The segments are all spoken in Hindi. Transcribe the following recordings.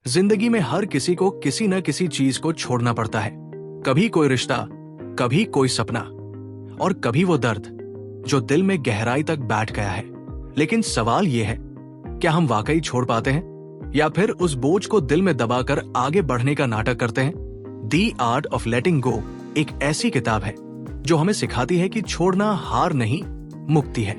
जिंदगी में हर किसी को किसी न किसी चीज को छोड़ना पड़ता है। कभी कोई रिश्ता, कभी कोई सपना और कभी वो दर्द जो दिल में गहराई तक बैठ गया है। लेकिन सवाल ये है, क्या हम वाकई छोड़ पाते हैं या फिर उस बोझ को दिल में दबाकर आगे बढ़ने का नाटक करते हैं? दी आर्ट ऑफ लेटिंग गो एक ऐसी किताब है जो हमें सिखाती है कि छोड़ना हार नहीं, मुक्ति है।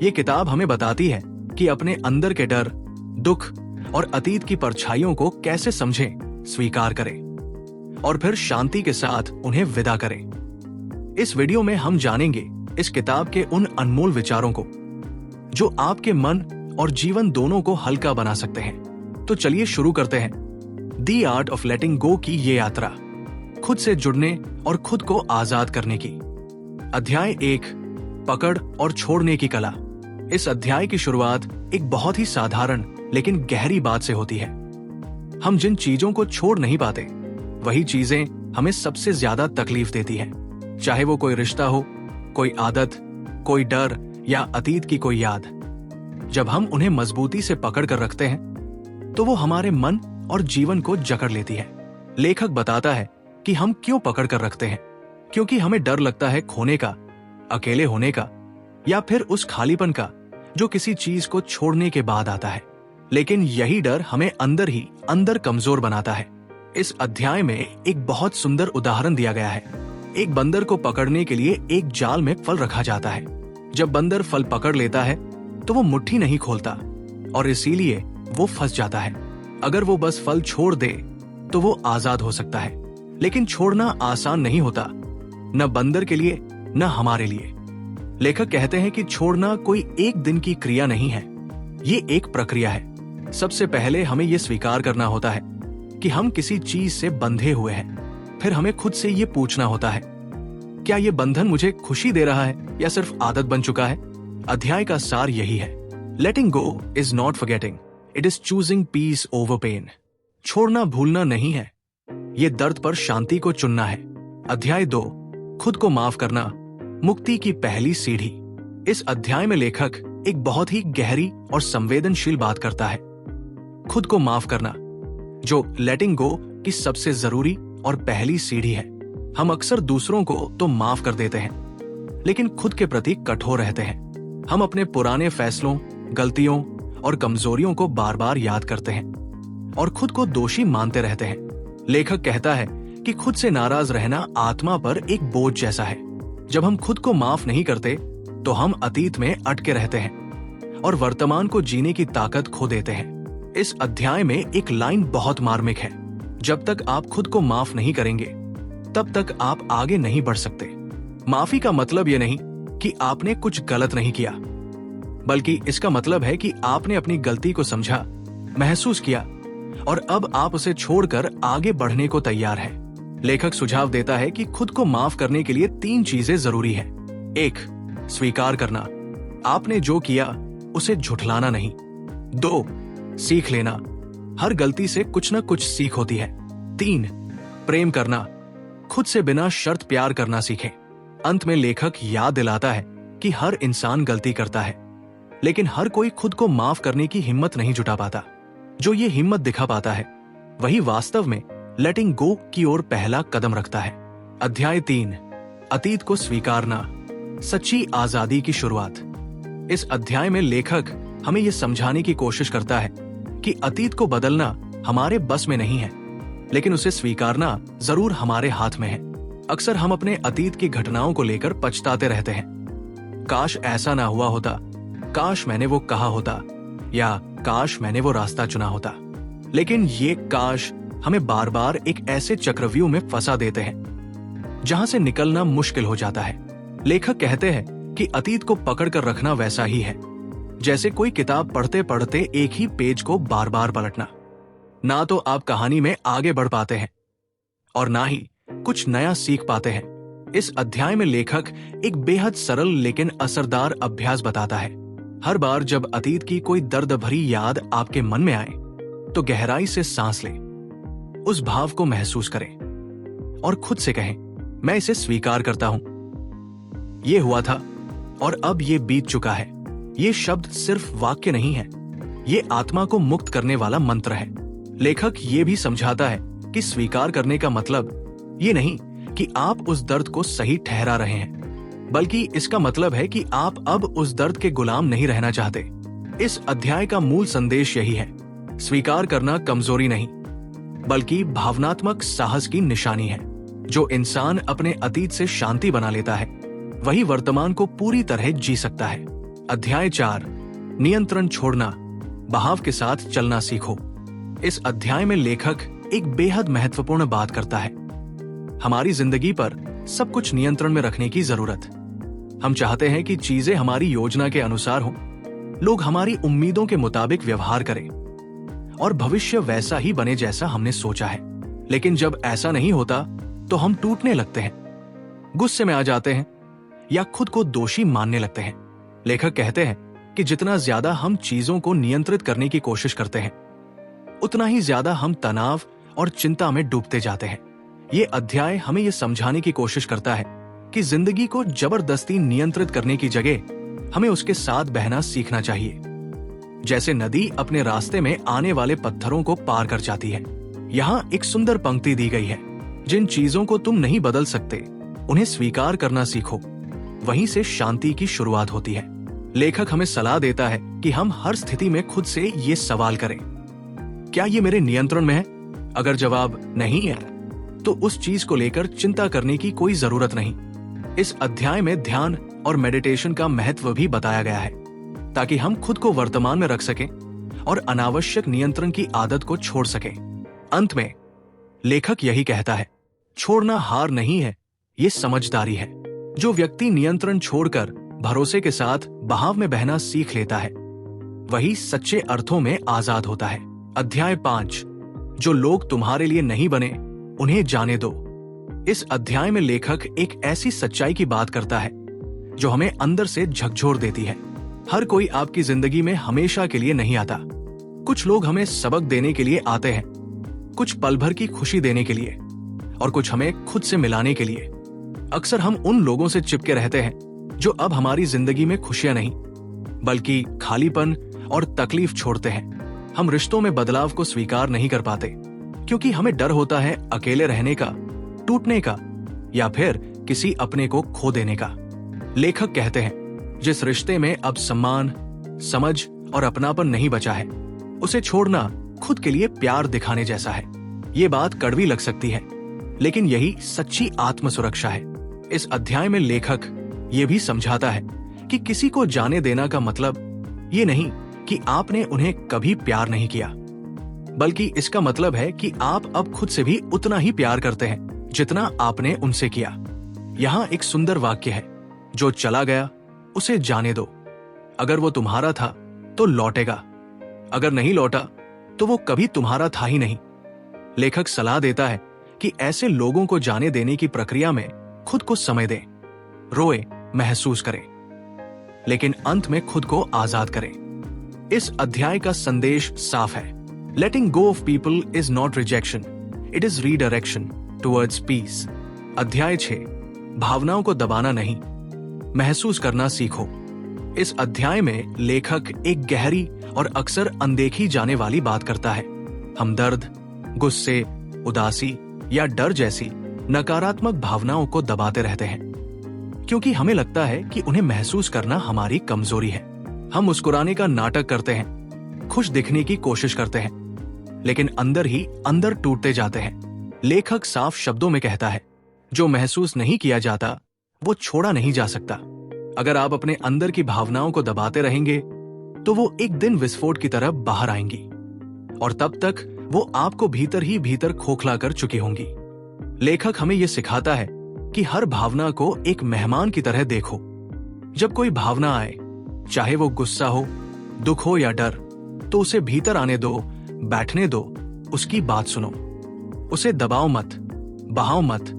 ये किताब हमें बताती है कि अपने अंदर के डर, दुख और अतीत की परछाइयों को कैसे समझें, स्वीकार करें और फिर शांति के साथ उन्हें विदा करें। इस वीडियो में हम जानेंगे इस किताब के उन अनमोल विचारों को जो आपके मन और जीवन दोनों को हल्का बना सकते हैं। तो चलिए शुरू करते हैं दी आर्ट ऑफ लेटिंग गो की ये यात्रा, खुद से जुड़ने और खुद को आजाद करने की। अध्याय 1, पकड़ और छोड़ने की कला। इस अध्याय की शुरुआत एक बहुत ही साधारण लेकिन गहरी बात से होती है। हम जिन चीजों को छोड़ नहीं पाते वही चीजें हमें सबसे ज्यादा तकलीफ देती हैं। चाहे वो कोई रिश्ता हो, कोई आदत, कोई डर या अतीत की कोई याद। जब हम उन्हें मजबूती से पकड़ कर रखते हैं तो वो हमारे मन और जीवन को जकड़ लेती है। लेखक बताता है कि हम क्यों पकड़ कर रखते हैं, क्योंकि हमें डर लगता है खोने का, अकेले होने का या फिर उस खालीपन का जो किसी चीज को छोड़ने के बाद आता है। लेकिन यही डर हमें अंदर ही अंदर कमजोर बनाता है। इस अध्याय में एक बहुत सुंदर उदाहरण दिया गया है। एक बंदर को पकड़ने के लिए एक जाल में फल रखा जाता है। जब बंदर फल पकड़ लेता है तो वो मुट्ठी नहीं खोलता और इसीलिए वो फंस जाता है। अगर वो बस फल छोड़ दे तो वो आजाद हो सकता है, लेकिन छोड़ना आसान नहीं होता, न बंदर के लिए न हमारे लिए। लेखक कहते हैं कि छोड़ना कोई एक दिन की क्रिया नहीं है, ये एक प्रक्रिया है। सबसे पहले हमें ये स्वीकार करना होता है कि हम किसी चीज से बंधे हुए हैं। फिर हमें खुद से ये पूछना होता है, क्या ये बंधन मुझे खुशी दे रहा है या सिर्फ आदत बन चुका है? अध्याय का सार यही है, letting go is not forgetting, it is choosing peace over pain. छोड़ना भूलना नहीं है, ये दर्द पर शांति को चुनना है। अध्याय 2, खुद को माफ करना, मुक्ति की पहली सीढ़ी। इस अध्याय में लेखक एक बहुत ही गहरी और संवेदनशील बात करता है, खुद को माफ करना, जो लेटिंग गो की सबसे जरूरी और पहली सीढ़ी है। हम अक्सर दूसरों को तो माफ कर देते हैं, लेकिन खुद के प्रति कठोर रहते हैं। हम अपने पुराने फैसलों, गलतियों और कमजोरियों को बार बार याद करते हैं और खुद को दोषी मानते रहते हैं। लेखक कहता है कि खुद से नाराज रहना आत्मा पर एक बोझ जैसा है। जब हम खुद को माफ नहीं करते तो हम अतीत में अटके रहते हैं और वर्तमान को जीने की ताकत खो देते हैं। इस अध्याय में एक लाइन बहुत मार्मिक है, जब तक आप खुद को माफ नहीं करेंगे तब तक आप आगे नहीं बढ़ सकते। माफी का मतलब ये नहीं कि आपने कुछ गलत नहीं किया, बल्कि इसका मतलब है कि आपने अपनी गलती को समझा, महसूस किया और अब आप उसे छोड़कर आगे बढ़ने को तैयार हैं। लेखक सुझाव देता है कि खुद को माफ करने के लिए 3 चीजें जरूरी है। 1, स्वीकार करना, आपने जो किया उसे झुठलाना नहीं। 2, सीख लेना, हर गलती से कुछ न कुछ सीख होती है। 3, प्रेम करना, खुद से बिना शर्त प्यार करना सीखें। अंत में लेखक याद दिलाता है कि हर इंसान गलती करता है, लेकिन हर कोई खुद को माफ करने की हिम्मत नहीं जुटा पाता। जो ये हिम्मत दिखा पाता है वही वास्तव में लेटिंग गो की ओर पहला कदम रखता है। अध्याय 3, अतीत को स्वीकारना, सच्ची आजादी की शुरुआत। इस अध्याय में लेखक हमें यह समझाने की कोशिश करता है कि अतीत को बदलना हमारे बस में नहीं है, लेकिन उसे स्वीकारना जरूर हमारे हाथ में है। अक्सर हम अपने अतीत की घटनाओं को लेकर पछताते रहते हैं। काश ऐसा ना हुआ होता, काश मैंने वो कहा होता या काश मैंने वो रास्ता चुना होता। लेकिन ये काश हमें बार बार एक ऐसे चक्रव्यूह में फंसा देते हैं जहां से निकलना मुश्किल हो जाता है। लेखक कहते हैं कि अतीत को पकड़ कर रखना वैसा ही है जैसे कोई किताब पढ़ते पढ़ते एक ही पेज को बार बार पलटना। ना तो आप कहानी में आगे बढ़ पाते हैं और ना ही कुछ नया सीख पाते हैं। इस अध्याय में लेखक एक बेहद सरल लेकिन असरदार अभ्यास बताता है। हर बार जब अतीत की कोई दर्द भरी याद आपके मन में आए तो गहराई से सांस लें, उस भाव को महसूस करें और खुद से कहें, मैं इसे स्वीकार करता हूं। ये हुआ था और अब ये बीत चुका है। ये शब्द सिर्फ वाक्य नहीं है, ये आत्मा को मुक्त करने वाला मंत्र है। लेखक ये भी समझाता है कि स्वीकार करने का मतलब ये नहीं कि आप उस दर्द को सही ठहरा रहे हैं, बल्कि इसका मतलब है कि आप अब उस दर्द के गुलाम नहीं रहना चाहते। इस अध्याय का मूल संदेश यही है, स्वीकार करना कमजोरी नहीं, बल्कि भावनात्मक साहस की निशानी है। जो इंसान अपने अतीत से शांति बना लेता है, वही वर्तमान को पूरी तरह जी सकता है। अध्याय 4, नियंत्रण छोड़ना, बहाव के साथ चलना सीखो। इस अध्याय में लेखक एक बेहद महत्वपूर्ण बात करता है। हमारी जिंदगी पर सब कुछ नियंत्रण में रखने की जरूरत। हम चाहते हैं कि चीजें हमारी योजना के अनुसार हों, लोग हमारी उम्मीदों के मुताबिक व्यवहार करें और भविष्य वैसा ही बने जैसा हमने सोचा है। लेकिन जब ऐसा नहीं होता तो हम टूटने लगते हैं, गुस्से में आ जाते हैं या खुद को दोषी मानने लगते हैं। लेखक कहते हैं कि जितना ज्यादा हम चीजों को नियंत्रित करने की कोशिश करते हैं, उतना ही ज्यादा हम तनाव और चिंता में डूबते जाते हैं। ये अध्याय हमें ये समझाने की कोशिश करता है कि जिंदगी को जबरदस्ती नियंत्रित करने की जगह हमें उसके साथ बहना सीखना चाहिए। जैसे नदी अपने रास्ते में आने वाले पत्थरों को पार कर जाती है। यहाँ एक सुंदर पंक्ति दी गई है, जिन चीजों को तुम नहीं बदल सकते उन्हें स्वीकार करना सीखो, वहीं से शांति की शुरुआत होती है। लेखक हमें सलाह देता है कि हम हर स्थिति में खुद से ये सवाल करें, क्या ये मेरे नियंत्रण में है? अगर जवाब नहीं है तो उस चीज को लेकर चिंता करने की कोई जरूरत नहीं। इस अध्याय में ध्यान और मेडिटेशन का महत्व भी बताया गया है, ताकि हम खुद को वर्तमान में रख सकें और अनावश्यक नियंत्रण की आदत को छोड़ सकें। अंत में लेखक यही कहता है, छोड़ना हार नहीं है, ये समझदारी है। जो व्यक्ति नियंत्रण छोड़कर भरोसे के साथ बहाव में बहना सीख लेता है, वही सच्चे अर्थों में आजाद होता है। अध्याय 5, जो लोग तुम्हारे लिए नहीं बने उन्हें जाने दो। इस अध्याय में लेखक एक ऐसी सच्चाई की बात करता है जो हमें अंदर से झकझोर देती है। हर कोई आपकी जिंदगी में हमेशा के लिए नहीं आता। कुछ लोग हमें सबक देने के लिए आते हैं, कुछ पल भर की खुशी देने के लिए, और कुछ हमें खुद से मिलाने के लिए। अक्सर हम उन लोगों से चिपके रहते हैं जो अब हमारी जिंदगी में खुशियां नहीं, बल्कि खालीपन और तकलीफ छोड़ते हैं। हम रिश्तों में बदलाव को स्वीकार नहीं कर पाते, क्योंकि हमें डर होता है अकेले रहने का, टूटने का, या फिर किसी अपने को खो देने का। लेखक कहते हैं, जिस रिश्ते में अब सम्मान, समझ और अपनापन नहीं बचा है, उसे छोड़ना खुद के लिए प्यार दिखाने जैसा है। ये बात कड़वी लग सकती है, लेकिन यही सच्ची आत्म सुरक्षा है। इस अध्याय में लेखक ये भी समझाता है कि किसी को जाने देना का मतलब ये नहीं कि आपने उन्हें कभी प्यार नहीं किया, बल्कि इसका मतलब है कि आप अब खुद से भी उतना ही प्यार करते हैं जितना आपने उनसे किया। यहाँ एक सुंदर वाक्य है, जो चला गया उसे जाने दो। अगर वो तुम्हारा था तो लौटेगा, अगर नहीं लौटा तो वो कभी तुम्हारा था ही नहीं। लेखक सलाह देता है कि ऐसे लोगों को जाने देने की प्रक्रिया में खुद को समय दें, रोए, महसूस करें, लेकिन अंत में खुद को आजाद करें। इस अध्याय का संदेश साफ है, letting go of people is not rejection, it is redirection towards peace. अध्याय 6, भावनाओं को दबाना नहीं, महसूस करना सीखो। इस अध्याय में लेखक एक गहरी और अक्सर अनदेखी जाने वाली बात करता है। हम दर्द, गुस्से, उदासी या डर जैसी नकारात्मक भावनाओं को दबाते रहते हैं, क्योंकि हमें लगता है कि उन्हें महसूस करना हमारी कमजोरी है। हम मुस्कुराने का नाटक करते हैं, खुश दिखने की कोशिश करते हैं, लेकिन अंदर ही अंदर टूटते जाते हैं। लेखक साफ शब्दों में कहता है, जो महसूस नहीं किया जाता वो छोड़ा नहीं जा सकता। अगर आप अपने अंदर की भावनाओं को दबाते रहेंगे तो वो एक दिन विस्फोट की तरह बाहर आएंगी, और तब तक वो आपको भीतर ही भीतर खोखला कर चुकी होंगी। लेखक हमें यह सिखाता है कि हर भावना को एक मेहमान की तरह देखो। जब कोई भावना आए, चाहे वो गुस्सा हो, दुख हो या डर, तो उसे भीतर आने दो, बैठने दो, उसकी बात सुनो। उसे दबाओ मत, बहाओ मत,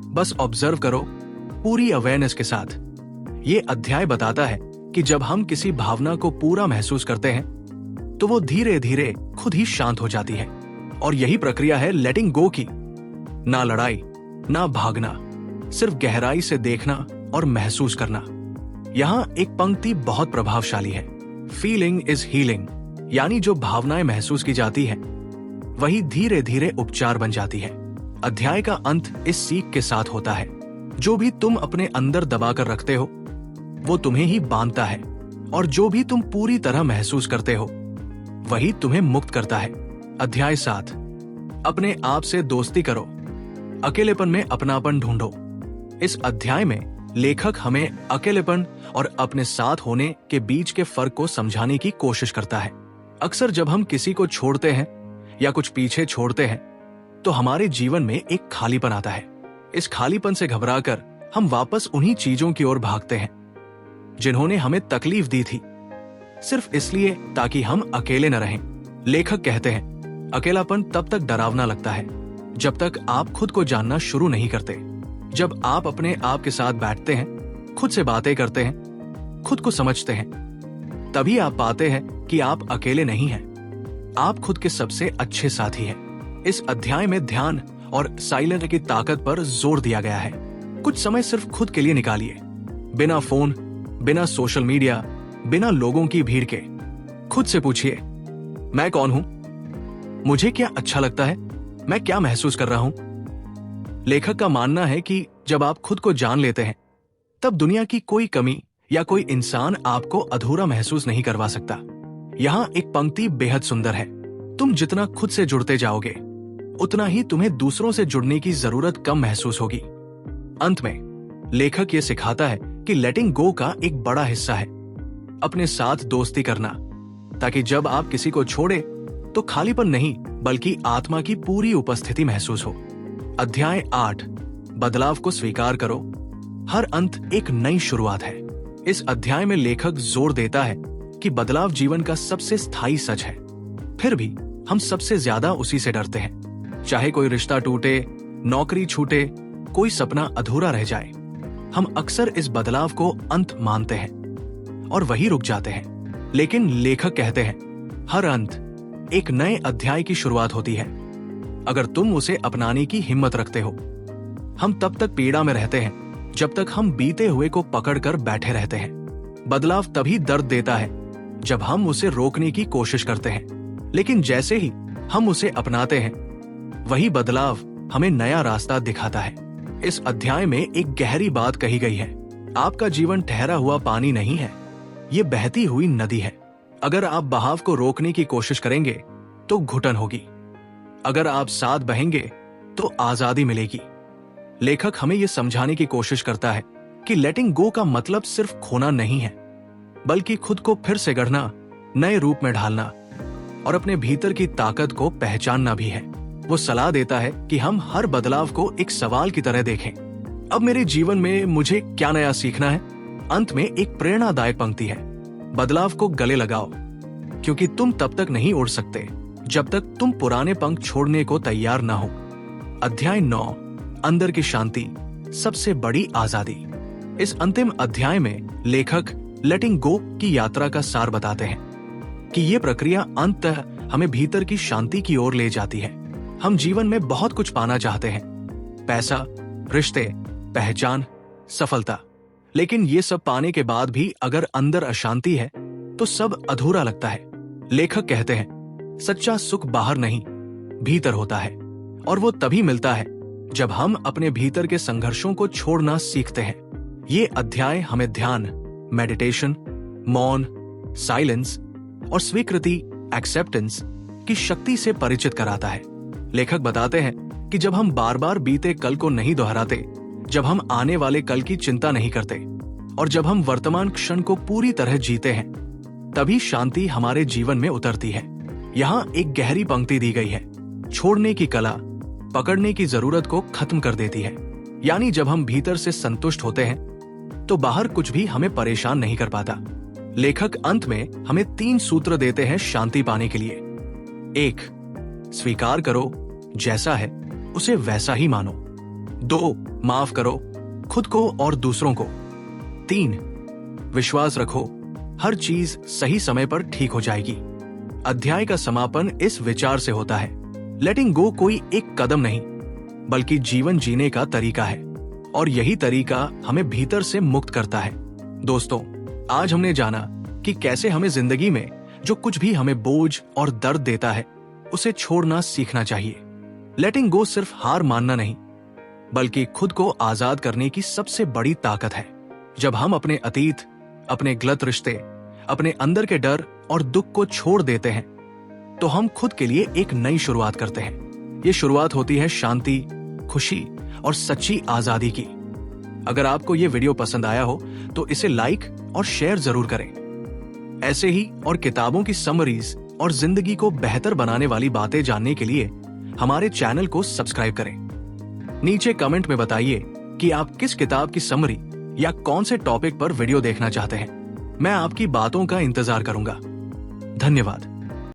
बस ऑब्जर्व करो पूरी अवेयरनेस के साथ। ये अध्याय बताता है कि जब हम किसी भावना को पूरा महसूस करते हैं तो वो धीरे धीरे खुद ही शांत हो जाती है। और यही प्रक्रिया है लेटिंग गो की। ना लड़ाई, ना भागना, सिर्फ गहराई से देखना और महसूस करना। यहाँ एक पंक्ति बहुत प्रभावशाली है, फीलिंग इज हीलिंग, यानी जो भावनाएं महसूस की जाती है वही धीरे धीरे उपचार बन जाती है। अध्याय का अंत इस सीख के साथ होता है, जो भी तुम अपने अंदर दबाकर रखते हो वो तुम्हें ही बांधता है, और जो भी तुम पूरी तरह महसूस करते हो वही तुम्हें मुक्त करता है। अध्याय 7, अपने आप से दोस्ती करो, अकेलेपन में अपनापन ढूंढो। इस अध्याय में लेखक हमें अकेलेपन और अपने साथ होने के बीच के फर्क को समझाने की कोशिश करता है। अक्सर जब हम किसी को छोड़ते हैं या कुछ पीछे छोड़ते हैं तो हमारे जीवन में एक खालीपन आता है। इस खालीपन से घबराकर हम वापस उन्हीं चीजों की ओर भागते हैं जिन्होंने हमें तकलीफ दी थी, सिर्फ इसलिए ताकि हम अकेले न रहें। लेखक कहते हैं, अकेलापन तब तक डरावना लगता है जब तक आप खुद को जानना शुरू नहीं करते। जब आप अपने आप के साथ बैठते हैं, खुद से बातें करते हैं, खुद को समझते हैं, तभी आप पाते हैं कि आप अकेले नहीं हैं। आप खुद के सबसे अच्छे साथी हैं। इस अध्याय में ध्यान और साइलेंस की ताकत पर जोर दिया गया है। कुछ समय सिर्फ खुद के लिए निकालिए, बिना फोन, बिना सोशल मीडिया, बिना लोगों की भीड़ के। खुद से पूछिए, मैं कौन हूं? मुझे क्या अच्छा लगता है? मैं क्या महसूस कर रहा हूं? लेखक का मानना है कि जब आप खुद को जान लेते हैं तब दुनिया की कोई कमी या कोई इंसान आपको अधूरा महसूस नहीं करवा सकता। यहाँ एक पंक्ति बेहद सुंदर है, तुम जितना खुद से जुड़ते जाओगे उतना ही तुम्हें दूसरों से जुड़ने की जरूरत कम महसूस होगी। अंत में लेखक ये सिखाता है कि लेटिंग गो का एक बड़ा हिस्सा है अपने साथ दोस्ती करना, ताकि जब आप किसी को छोड़े तो खालीपन नहीं बल्कि आत्मा की पूरी उपस्थिति महसूस हो। अध्याय 8, बदलाव को स्वीकार करो, हर अंत एक नई शुरुआत है। इस अध्याय में लेखक जोर देता है कि बदलाव जीवन का सबसे स्थायी सच है, फिर भी हम सबसे ज्यादा उसी से डरते हैं। चाहे कोई रिश्ता टूटे, नौकरी छूटे, कोई सपना अधूरा रह जाए, हम अक्सर इस बदलाव को अंत मानते हैं और वही रुक जाते हैं। लेकिन लेखक कहते हैं, हर अंत एक नए अध्याय की शुरुआत होती है अगर तुम उसे अपनाने की हिम्मत रखते हो। हम तब तक पीड़ा में रहते हैं जब तक हम बीते हुए को पकड़कर बैठे रहते हैं। बदलाव तभी दर्द देता है जब हम उसे रोकने की कोशिश करते हैं, लेकिन जैसे ही हम उसे अपनाते हैं वही बदलाव हमें नया रास्ता दिखाता है। इस अध्याय में एक गहरी बात कही गई है, आपका जीवन ठहरा हुआ पानी नहीं है, ये बहती हुई नदी है। अगर आप बहाव को रोकने की कोशिश करेंगे तो घुटन होगी, अगर आप साथ बहेंगे तो आजादी मिलेगी। लेखक हमें यह समझाने की कोशिश करता है कि लेटिंग गो का मतलब सिर्फ खोना नहीं है, बल्कि खुद को फिर से गढ़ना, नए रूप में ढालना और अपने भीतर की ताकत को पहचानना भी है। वो सलाह देता है कि हम हर बदलाव को एक सवाल की तरह देखें, अब मेरे जीवन में मुझे क्या नया सीखना है। अंत में एक प्रेरणादायक पंक्ति है, बदलाव को गले लगाओ, क्योंकि तुम तब तक नहीं उड़ सकते जब तक तुम पुराने पंख छोड़ने को तैयार ना हो। अध्याय 9, अंदर की शांति, सबसे बड़ी आजादी। इस अंतिम अध्याय में लेखक लेटिंग गो की यात्रा का सार बताते हैं कि ये प्रक्रिया अंततः हमें भीतर की शांति की ओर ले जाती है। हम जीवन में बहुत कुछ पाना चाहते हैं, पैसा, रिश्ते, पहचान, सफलता, लेकिन ये सब पाने के बाद भी अगर अंदर अशांति है तो सब अधूरा लगता है। लेखक कहते हैं, सच्चा सुख बाहर नहीं भीतर होता है, और वो तभी मिलता है जब हम अपने भीतर के संघर्षों को छोड़ना सीखते हैं। ये अध्याय हमें ध्यान, मेडिटेशन, मौन, साइलेंस और स्वीकृति, एक्सेप्टेंस की शक्ति से परिचित कराता है। लेखक बताते हैं कि जब हम बार बार बीते कल को नहीं दोहराते, जब हम आने वाले कल की चिंता नहीं करते और जब हम वर्तमान क्षण को पूरी तरह जीते हैं, तभी शांति हमारे जीवन में उतरती है। यहाँ एक गहरी पंक्ति दी गई है, छोड़ने की कला पकड़ने की जरूरत को खत्म कर देती है। यानी जब हम भीतर से संतुष्ट होते हैं तो बाहर कुछ भी हमें परेशान नहीं कर पाता। लेखक अंत में हमें 3 सूत्र देते हैं शांति पाने के लिए। 1, स्वीकार करो, जैसा है उसे वैसा ही मानो। 2, माफ करो, खुद को और दूसरों को। 3, विश्वास रखो, हर चीज सही समय पर ठीक हो जाएगी। अध्याय का समापन इस विचार से होता है, लेटिंग गो कोई एक कदम नहीं बल्कि जीवन जीने का तरीका है, और यही तरीका हमें भीतर से मुक्त करता है। दोस्तों, आज हमने जाना कि कैसे हमें जिंदगी में जो कुछ भी हमें बोझ और दर्द देता है उसे छोड़ना सीखना चाहिए। लेटिंग गो सिर्फ हार मानना नहीं, बल्कि खुद को आजाद करने की सबसे बड़ी ताकत है। जब हम अपने अतीत, अपने गलत रिश्ते, अपने अंदर के डर और दुख को छोड़ देते हैं, तो हम खुद के लिए एक नई शुरुआत करते हैं। ये शुरुआत होती है शांति, खुशी और सच्ची आजादी की। अगर आपको ये वीडियो पसंद आया हो तो इसे लाइक और शेयर जरूर करें। ऐसे ही और किताबों की समरीज और जिंदगी को बेहतर बनाने वाली बातें जानने के लिए हमारे चैनल को सब्सक्राइब करें। नीचे कमेंट में बताइए कि आप किस किताब की समरी या कौन से टॉपिक पर वीडियो देखना चाहते हैं। मैं आपकी बातों का इंतजार करूंगा। धन्यवाद।